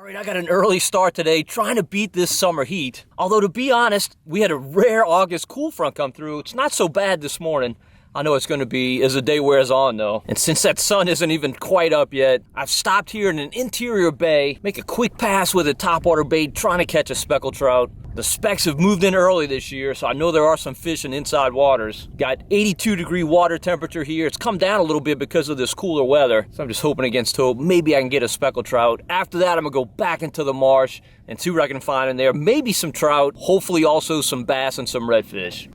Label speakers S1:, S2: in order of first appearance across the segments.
S1: All right, I got an early start today trying to beat this summer heat. Although, to be honest, we had a rare August cool front come through. It's not so bad this morning. I know it's going to be as the day wears on, though. And since that sun isn't even quite up yet, I've stopped here in an interior bay, make a quick pass with a topwater bait, trying to catch a speckled trout. The specks have moved in early this year, so I know there are some fish in inside waters. Got 82-degree water temperature here. It's come down a little bit because of this cooler weather, so I'm just hoping against hope maybe I can get a speckled trout. After that, I'm gonna go back into the marsh and see what I can find in there. Maybe some trout, hopefully also some bass and some redfish.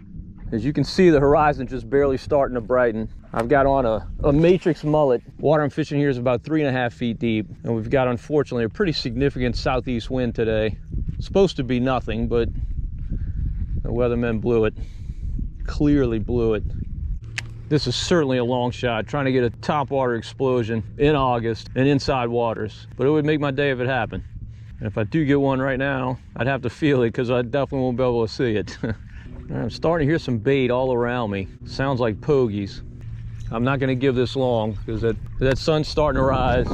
S1: As you can see, the horizon just barely starting to brighten. I've got on a matrix mullet. Water I'm fishing here is about 3.5 feet deep, and we've got, unfortunately, a pretty significant southeast wind today. It's supposed to be nothing, but the weathermen blew it. Clearly blew it. This is certainly a long shot, trying to get a topwater explosion in August and inside waters, but it would make my day if it happened. And if I do get one right now, I'd have to feel it because I definitely won't be able to see it. I'm starting to hear some bait all around me. Sounds like pogies. I'm not gonna give this long because that sun's starting to rise.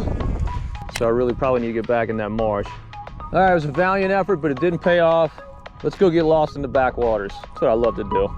S1: So I really probably need to get back in that marsh. All right, it was a valiant effort, but it didn't pay off. Let's go get lost in the backwaters. That's what I love to do.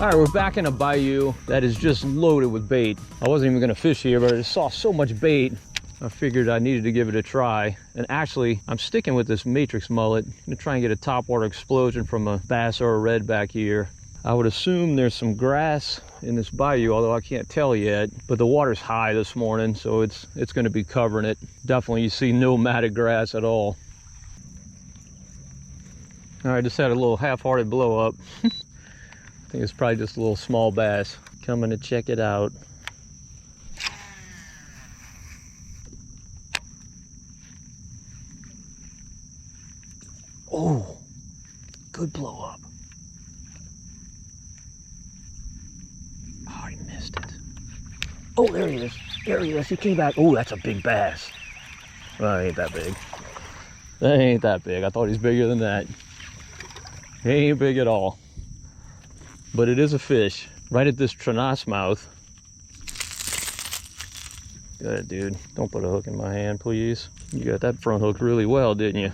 S1: All right, we're back in a bayou that is just loaded with bait. I wasn't even gonna fish here, but I just saw so much bait, I figured I needed to give it a try. And actually, I'm sticking with this matrix mullet. I'm gonna try and get a topwater explosion from a bass or a red back here. I would assume there's some grass in this bayou, although I can't tell yet, but the water's high this morning, so it's gonna be covering it. Definitely, you see no matted grass at all. All right, just had a little half-hearted blow up. I think it's probably just a little small bass. Coming to check it out. Oh, good blow up. Oh, he missed it. Oh, there he is. There he is. He came back. Oh, that's a big bass. Well, it ain't that big. That ain't that big. I thought he's bigger than that. He ain't big at all. But it is a fish, right at this trenasse mouth. Good, dude. Don't put a hook in my hand, please. You got that front hook really well, didn't you?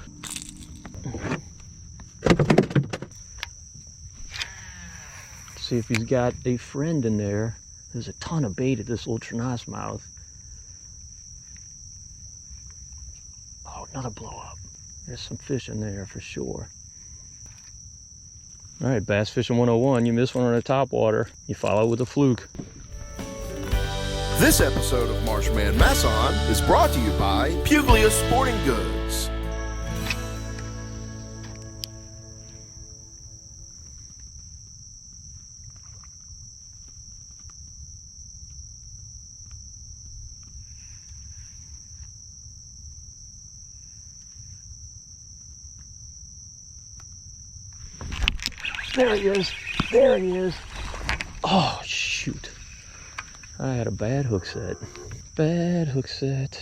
S1: See if he's got a friend in there. There's a ton of bait at this little trenasse mouth. Oh, another blow up. There's some fish in there for sure. All right, bass fishing 101. You miss one on a topwater, you follow with a fluke.
S2: This episode of Marshman Masson is brought to you by Puglia Sporting Goods.
S1: There he is. There he is. Oh, shoot. I had a bad hook set. Bad hook set.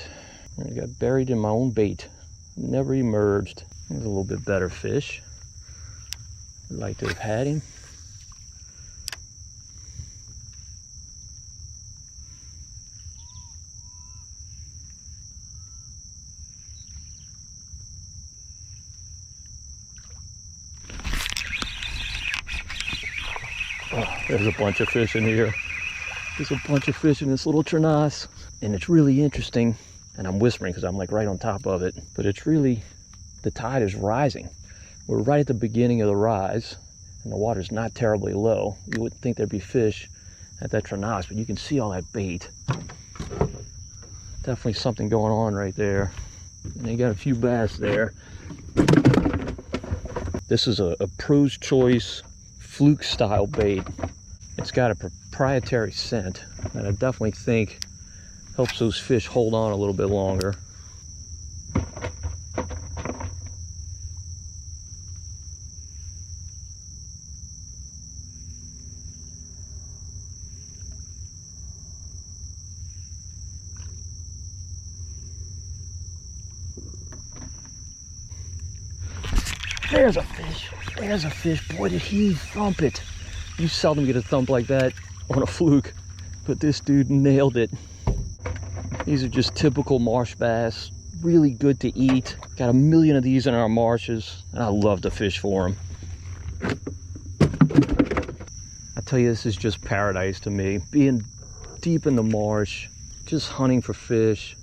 S1: I got buried in my own bait. Never emerged. There's a little bit better fish. I'd like to have had him. Oh, there's a bunch of fish in here. There's a bunch of fish in this little trenasse. And it's really interesting, and I'm whispering because I'm like right on top of it, but it's really, the tide is rising. We're right at the beginning of the rise, and the water's not terribly low. You wouldn't think there'd be fish at that trenasse, but you can see all that bait. Definitely something going on right there. And they got a few bass there. This is a Pro's Choice fluke style bait. It's got a proprietary scent that I definitely think helps those fish hold on a little bit longer. There's a fish. There's a fish. Boy, did he thump it. You seldom get a thump like that on a fluke, but this dude nailed it. These are just typical marsh bass. Really good to eat. Got a million of these in our marshes, and I love to fish for them. I tell you, this is just paradise to me. Being deep in the marsh, just hunting for fish.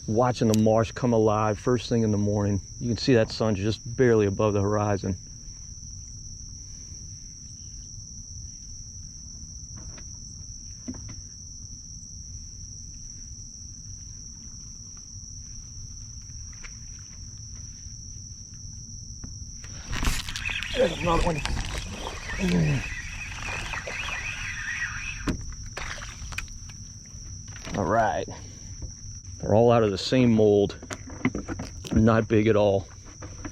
S1: Watching the marsh come alive first thing in the morning. You can see that sun just barely above the horizon. There's another one. All right. They're all out of the same mold. Not big at all.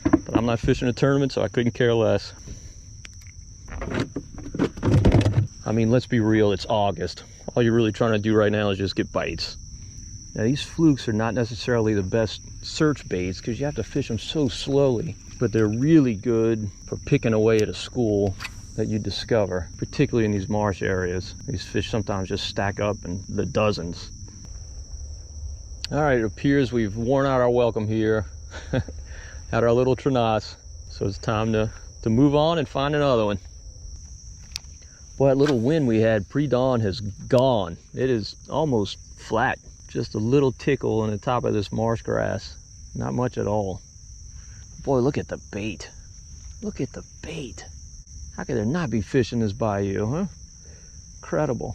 S1: But I'm not fishing a tournament, so I couldn't care less. I mean, let's be real, it's August. All you're really trying to do right now is just get bites. Now, these flukes are not necessarily the best search baits because you have to fish them so slowly, but they're really good for picking away at a school that you discover, particularly in these marsh areas. These fish sometimes just stack up in the dozens. All right, it appears we've worn out our welcome here at our little trenasse, so it's time to move on and find another one. Boy, that little wind we had pre-dawn has gone. It is almost flat. Just a little tickle on the top of this marsh grass. Not much at all. Boy, look at the bait. Look at the bait. How could there not be fish in this bayou, huh? Incredible.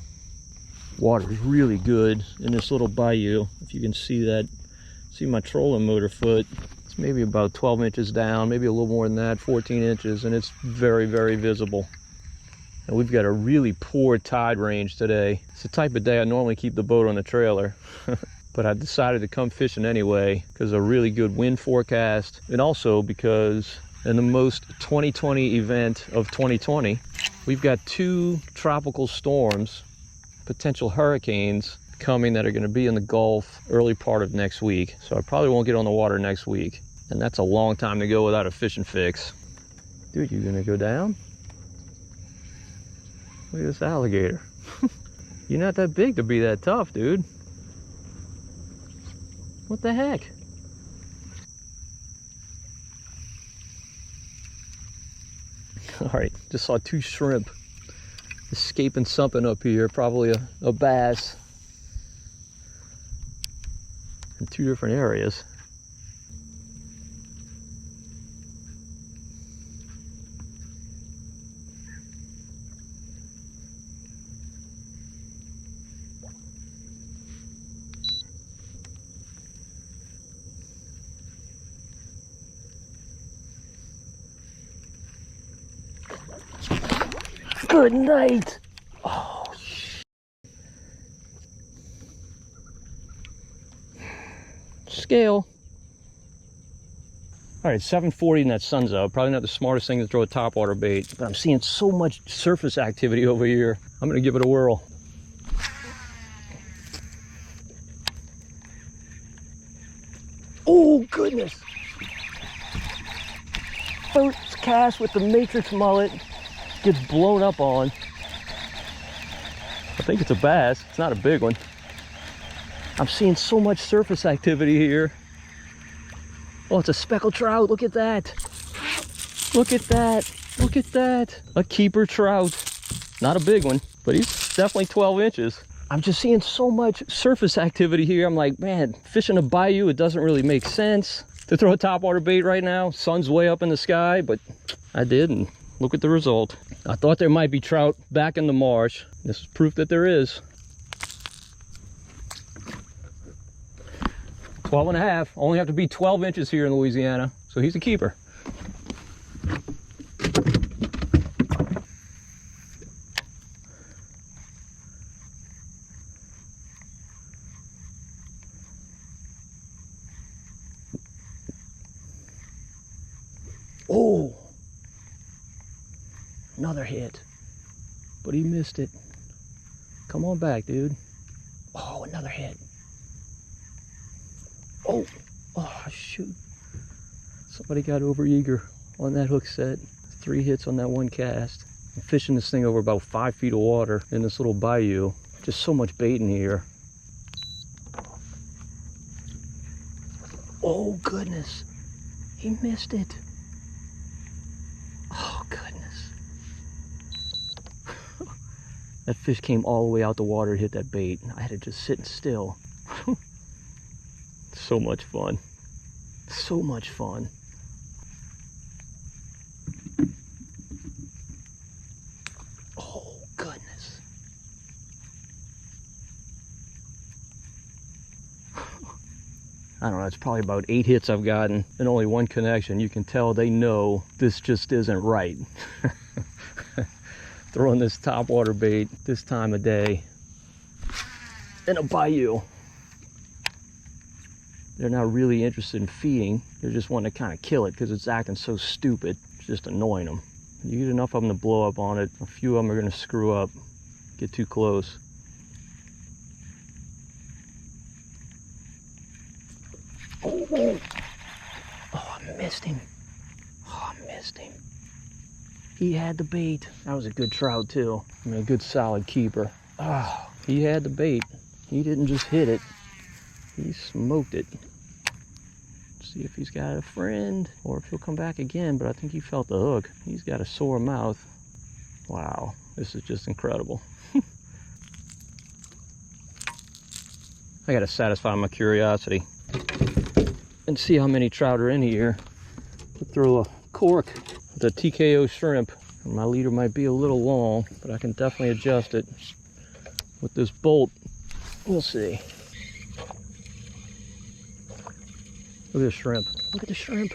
S1: Water is really good in this little bayou. If you can see that, see my trolling motor foot. It's maybe about 12 inches down, maybe a little more than that, 14 inches, and it's very, very visible. And we've got a really poor tide range today. It's the type of day I normally keep the boat on the trailer. But I decided to come fishing anyway because of a really good wind forecast, and also because in the most 2020 event of 2020, we've got 2 tropical storms, potential hurricanes coming that are going to be in the Gulf early part of next week. So I probably won't get on the water next week, and that's a long time to go without a fishing fix. Dude, you gonna go down? Look at this alligator. You're not that big to be that tough, dude. What the heck? All right, just saw 2 shrimp escaping something up here, probably a bass, in 2 different areas. Good night. Oh, scale. All right, 7:40 and that sun's up. Probably not the smartest thing to throw a topwater bait, but I'm seeing so much surface activity over here. I'm gonna give it a whirl. Oh goodness! First cast with the matrix mullet. Gets blown up on. I think it's a bass. It's not a big one. I'm seeing so much surface activity here. Oh, it's a speckled trout. Look at that. Look at that. Look at that. A keeper trout. Not a big one, but he's definitely 12 inches. I'm just seeing so much surface activity here. I'm like, man, fishing a bayou, it doesn't really make sense to throw a topwater bait right now. Sun's way up in the sky, but I did, and look at the result. I thought there might be trout back in the marsh. This is proof that there is. 12 and a half. Only have to be 12 inches here in Louisiana, so he's a keeper. Oh! Another hit, but he missed it. Come on back, dude. Oh, another hit. Oh, oh, shoot. Somebody got overeager on that hook set. 3 hits on that one cast. I'm fishing this thing over about 5 feet of water in this little bayou. Just so much bait in here. Oh goodness, he missed it. Oh goodness. That fish came all the way out the water to hit that bait. I had to just sit still. So much fun. So much fun. Oh goodness. I don't know, it's probably about 8 hits I've gotten and only 1 connection. You can tell they know this just isn't right. Throwing this topwater bait this time of day in a bayou. They're not really interested in feeding. They're just wanting to kind of kill it because it's acting so stupid. It's just annoying them. You get enough of them to blow up on it. A few of them are going to screw up, get too close. Oh, I missed him. Oh, I missed him. He had the bait. That was a good trout too. I mean, a good solid keeper. Oh, he had the bait. He didn't just hit it. He smoked it. See if he's got a friend or if he'll come back again, but I think he felt the hook. He's got a sore mouth. Wow, this is just incredible. I gotta satisfy my curiosity and see how many trout are in here. I'll throw a cork with a TKO shrimp. And my leader might be a little long, but I can definitely adjust it with this bolt. We'll see. Look at the shrimp. Look at the shrimp.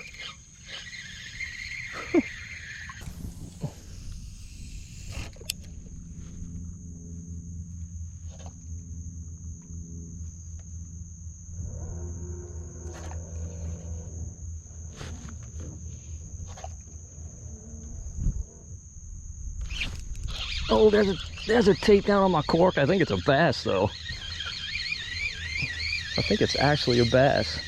S1: Oh, there's a tape down on my cork. I think it's a bass though. I think it's actually a bass.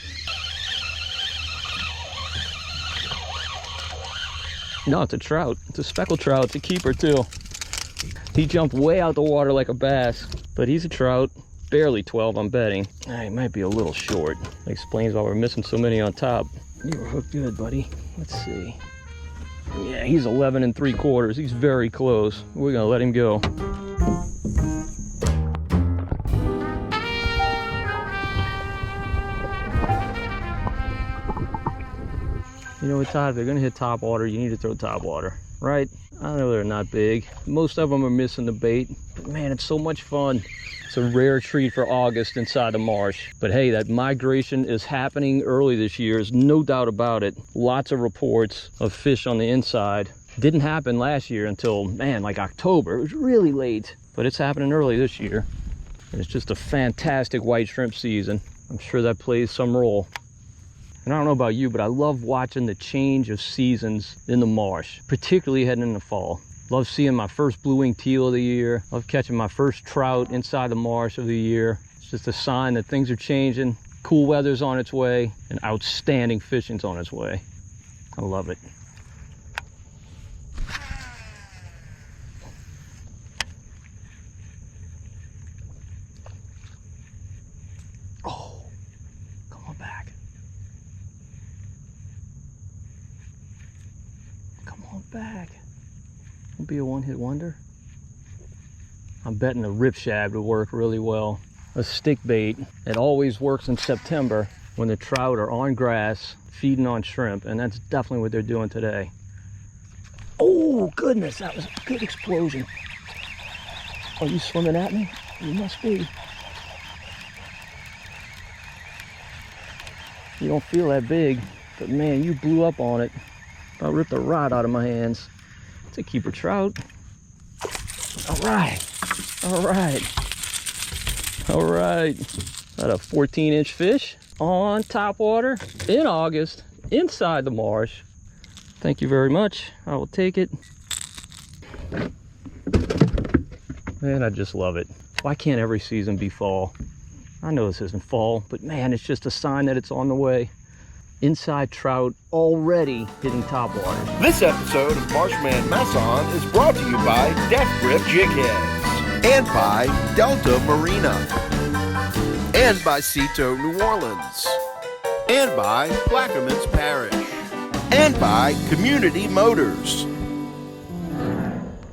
S1: No, it's a trout. It's a speckled trout. It's a keeper too. He jumped way out the water like a bass, but he's a trout. Barely 12, I'm betting. He might be a little short. That explains why we're missing so many on top. You were hooked good, buddy. Let's see. Yeah, he's 11 3/4. He's very close. We're gonna let him go. You know what, Todd? If they're gonna hit top water, you need to throw top water, right? I know they're not big. Most of them are missing the bait, but man, it's so much fun. It's a rare treat for August inside the marsh. But hey, that migration is happening early this year. There's no doubt about it. Lots of reports of fish on the inside. Didn't happen last year until, man, like October. It was really late, but it's happening early this year. And it's just a fantastic white shrimp season. I'm sure that plays some role. And I don't know about you, but I love watching the change of seasons in the marsh, particularly heading into fall. Love seeing my first blue-winged teal of the year. Love catching my first trout inside the marsh of the year. It's just a sign that things are changing. Cool weather's on its way, and outstanding fishing's on its way. I love it. Oh, come on back. Come on back. It'll be a one-hit wonder. I'm betting a rip shad would work really well. A stick bait. It always works in September when the trout are on grass feeding on shrimp, and that's definitely what they're doing today. Oh goodness, that was a good explosion. Are you swimming at me? You must be. You don't feel that big, but man, you blew up on it. About ripped the rod out of my hands. It's a keeper trout. All right, all right, all right. Got a 14-inch fish on topwater in August inside the marsh. Thank you very much. I will take it. Man, I just love it. Why can't every season be fall? I know this isn't fall, but man, it's just a sign that it's on the way. Inside trout already hitting topwater.
S2: This episode of Marshman Masson is brought to you by Death Grip Jig Heads and by Delta Marina and by Cito New Orleans and by Plaquemines Parish and by Community Motors.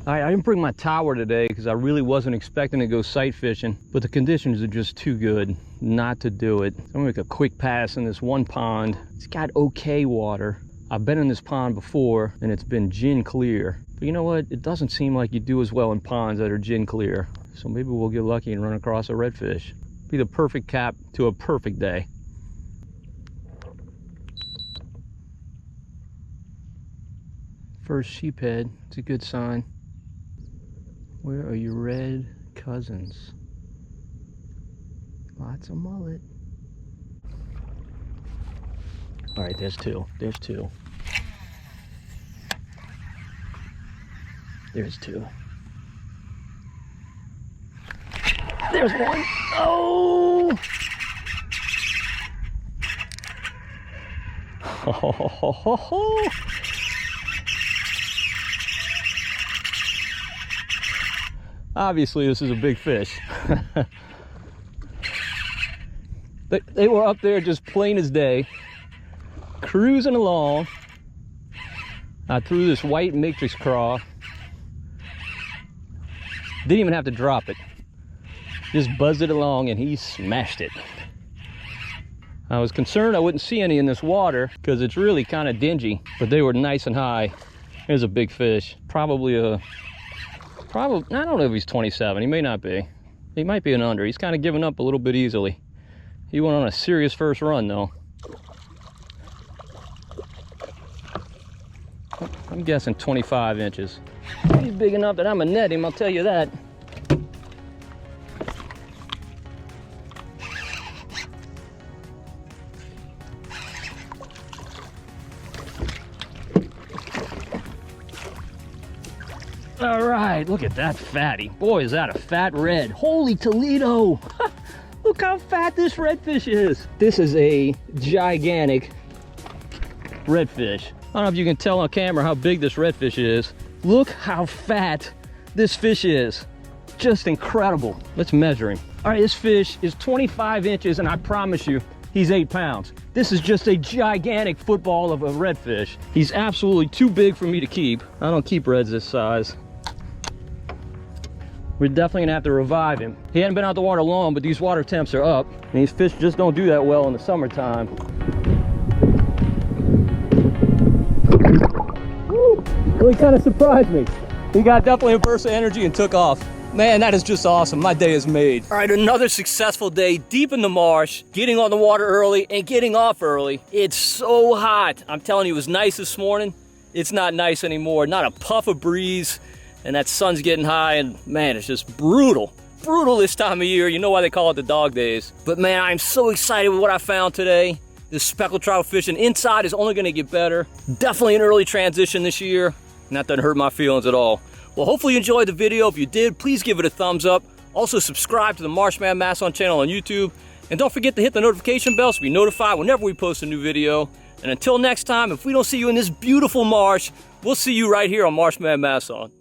S1: I didn't bring my tower today because I really wasn't expecting to go sight fishing, but the conditions are just too good not to do it. I'm gonna make a quick pass in this one pond. It's got okay water. I've been in this pond before and it's been gin clear. But you know what? It doesn't seem like you do as well in ponds that are gin clear. So maybe we'll get lucky and run across a redfish. Be the perfect cap to a perfect day. First sheephead, it's a good sign. Where are your red cousins? Lots of mullet. All right, there's two. There's two. There's two. There's one. Oh! Ho, ho, ho, ho, ho. Obviously, this is a big fish. They were up there just plain as day, cruising along. I threw this white matrix craw. Didn't even have to drop it. Just buzzed it along and he smashed it. I was concerned I wouldn't see any in this water because it's really kind of dingy, but they were nice and high. There's a big fish. I don't know if he's 27. He may not be. He might be an under. He's kind of giving up a little bit easily. He went on a serious first run though. I'm guessing 25 inches. He's big enough that I'm gonna net him, I'll tell you that. All right, look at that fatty. Boy, is that a fat red. Holy Toledo. Look how fat this redfish is. This is a gigantic redfish. I don't know if you can tell on camera how big this redfish is. Look how fat this fish is. Just incredible. Let's measure him. All right, this fish is 25 inches and I promise you, he's 8 pounds. This is just a gigantic football of a redfish. He's absolutely too big for me to keep. I don't keep reds this size. We're definitely gonna have to revive him. He hadn't been out the water long, but these water temps are up. And these fish just don't do that well in the summertime. Woo! Really kind of surprised me. He got definitely a burst of energy and took off. Man, that is just awesome. My day is made. All right, another successful day deep in the marsh, getting on the water early and getting off early. It's so hot. I'm telling you, it was nice this morning. It's not nice anymore. Not a puff of breeze. And that sun's getting high and man, it's just brutal. Brutal this time of year. You know why they call it the dog days. But man, I'm so excited with what I found today. This speckled trout fishing inside is only gonna get better. Definitely an early transition this year. Not that it hurt my feelings at all. Well, hopefully you enjoyed the video. If you did, please give it a thumbs up. Also subscribe to the Marshman Masson channel on YouTube. And don't forget to hit the notification bell so be notified whenever we post a new video. And until next time, if we don't see you in this beautiful marsh, we'll see you right here on Marshman Masson.